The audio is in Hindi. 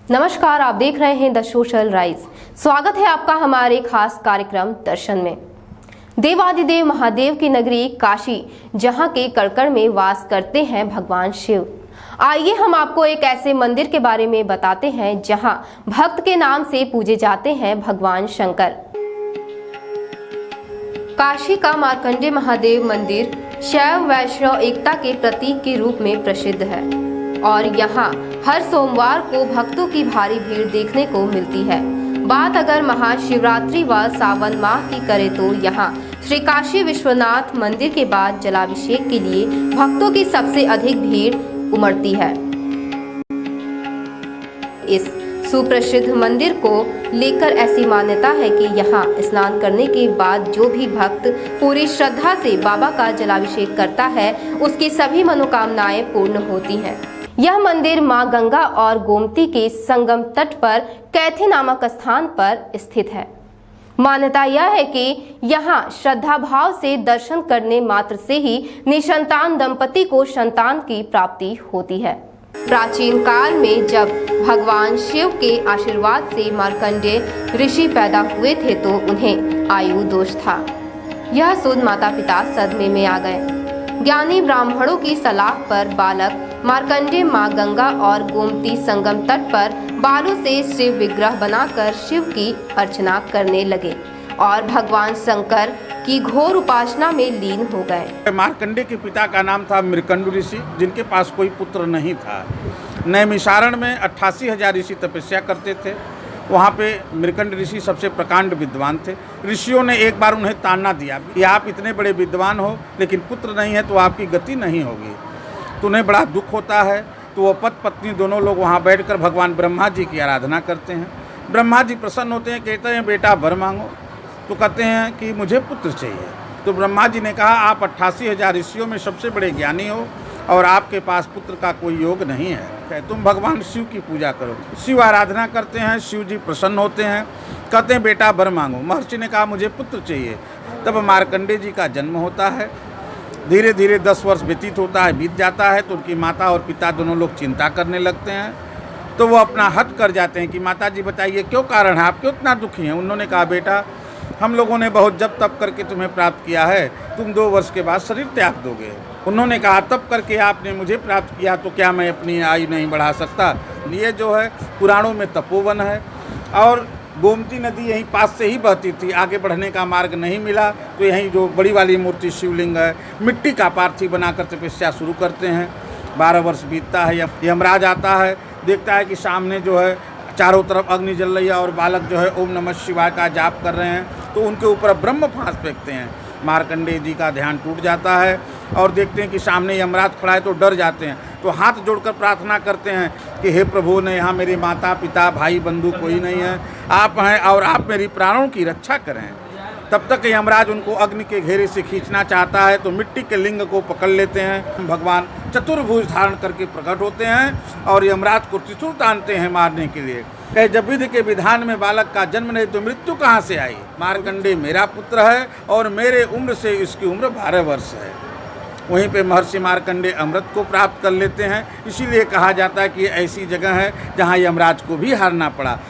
नमस्कार, आप देख रहे हैं द सोशल राइज। स्वागत है आपका हमारे खास कार्यक्रम दर्शन में। देवादिदेव महादेव की नगरी काशी, जहां के कड़कड़ में वास करते हैं भगवान शिव। आइए हम आपको एक ऐसे मंदिर के बारे में बताते हैं जहां भक्त के नाम से पूजे जाते हैं भगवान शंकर। काशी का मार्कंडेय महादेव मंदिर शैव वैष्णव एकता के प्रतीक के रूप में प्रसिद्ध है और यहाँ हर सोमवार को भक्तों की भारी भीड़ देखने को मिलती है। बात अगर महाशिवरात्रि व सावन माह की करें तो यहाँ श्री काशी विश्वनाथ मंदिर के बाद जलाभिषेक के लिए भक्तों की सबसे अधिक भीड़ उमड़ती है। इस सुप्रसिद्ध मंदिर को लेकर ऐसी मान्यता है कि यहाँ स्नान करने के बाद जो भी भक्त पूरी श्रद्धा से बाबा का जलाभिषेक करता है उसकी सभी मनोकामनाएं पूर्ण होती हैं। यह मंदिर मां गंगा और गोमती के संगम तट पर कैथी नामक स्थान पर स्थित है। मान्यता यह है कि यहाँ श्रद्धा भाव से दर्शन करने मात्र से ही निसंतान दंपति को संतान की प्राप्ति होती है। प्राचीन काल में जब भगवान शिव के आशीर्वाद से मार्कंडेय ऋषि पैदा हुए थे तो उन्हें आयु दोष था। यह सुन माता पिता सदमे में आ गए। ज्ञानी ब्राह्मणों की सलाह पर बालक मार्कंडेय मां गंगा और गोमती संगम तट पर बालों से शिव विग्रह बनाकर शिव की अर्चना करने लगे और भगवान शंकर की घोर उपासना में लीन हो गए। मार्कंडेय के पिता का नाम था मृकंडु ऋषि, जिनके पास कोई पुत्र नहीं था। नैमिषारण्य में 88,000 ऋषि तपस्या करते थे। वहाँ पे मृकंड ऋषि सबसे प्रकांड विद्वान थे। ऋषियों ने एक बार उन्हें ताना दिया कि आप इतने बड़े विद्वान हो लेकिन पुत्र नहीं है तो आपकी गति नहीं होगी। तो उन्हें बड़ा दुख होता है। तो वो पति पत्नी दोनों लोग वहाँ बैठकर भगवान ब्रह्मा जी की आराधना करते हैं। ब्रह्मा जी प्रसन्न होते हैं, कहते हैं बेटा वर मांगो। तो कहते हैं कि मुझे पुत्र चाहिए। तो ब्रह्मा जी ने कहा आप 88,000 ऋषियों में सबसे बड़े ज्ञानी हो और आपके पास पुत्र का कोई योग नहीं है, तुम भगवान शिव की पूजा करो। शिव आराधना करते हैं, शिव जी प्रसन्न होते हैं, कहते हैं बेटा वर मांगो। महर्षि ने कहा मुझे पुत्र चाहिए। तब मार्कंडेय जी का जन्म होता है। धीरे धीरे 10 वर्ष बीत जाता है तो उनकी माता और पिता दोनों लोग चिंता करने लगते हैं। तो वो अपना हट कर जाते हैं कि माता जी बताइए क्यों कारण है, आप क्यों इतना दुखी हैं। उन्होंने कहा बेटा हम लोगों ने बहुत जप तप करके तुम्हें प्राप्त किया है, तुम 2 वर्ष के बाद शरीर त्याग दोगे। उन्होंने कहा तप करके आपने मुझे प्राप्त किया तो क्या मैं अपनी आयु नहीं बढ़ा सकता। ये जो है पुराणों में तपोवन है और गोमती नदी यहीं पास से ही बहती थी। आगे बढ़ने का मार्ग नहीं मिला तो यहीं जो बड़ी वाली मूर्ति शिवलिंग है, मिट्टी का पार्थिव बनाकर तपस्या शुरू करते हैं। 12 वर्ष बीतता है। यमराज आता है, देखता है कि सामने जो है चारों तरफ अग्नि जल रही है और बालक जो है ओम नमः शिवाय का जाप कर रहे हैं। तो उनके ऊपर ब्रह्म फांस फेंकते हैं। मार्कंडेय जी का ध्यान टूट जाता है और देखते हैं कि सामने यमराज खड़ा है तो डर जाते हैं। तो हाथ जोड़कर प्रार्थना करते हैं कि हे प्रभु, ने यहाँ मेरे माता पिता भाई बंधु कोई नहीं है, आप हैं और आप मेरी प्राणों की रक्षा करें। तब तक यमराज उनको अग्नि के घेरे से खींचना चाहता है तो मिट्टी के लिंग को पकड़ लेते हैं। भगवान चतुर्भुज धारण करके प्रकट होते हैं और यमराज को त्रिशूल तानते हैं मारने के लिए। कहे जब विधि के विधान में बालक का जन्म नहीं तो मृत्यु कहाँ से आई। मार्कंडेय मेरा पुत्र है और मेरे उम्र से इसकी उम्र 12 वर्ष है। वहीं पे महर्षि मार्कंडेय अमृत को प्राप्त कर लेते हैं। इसीलिए कहा जाता है कि ऐसी जगह है जहाँ यमराज को भी हारना पड़ा।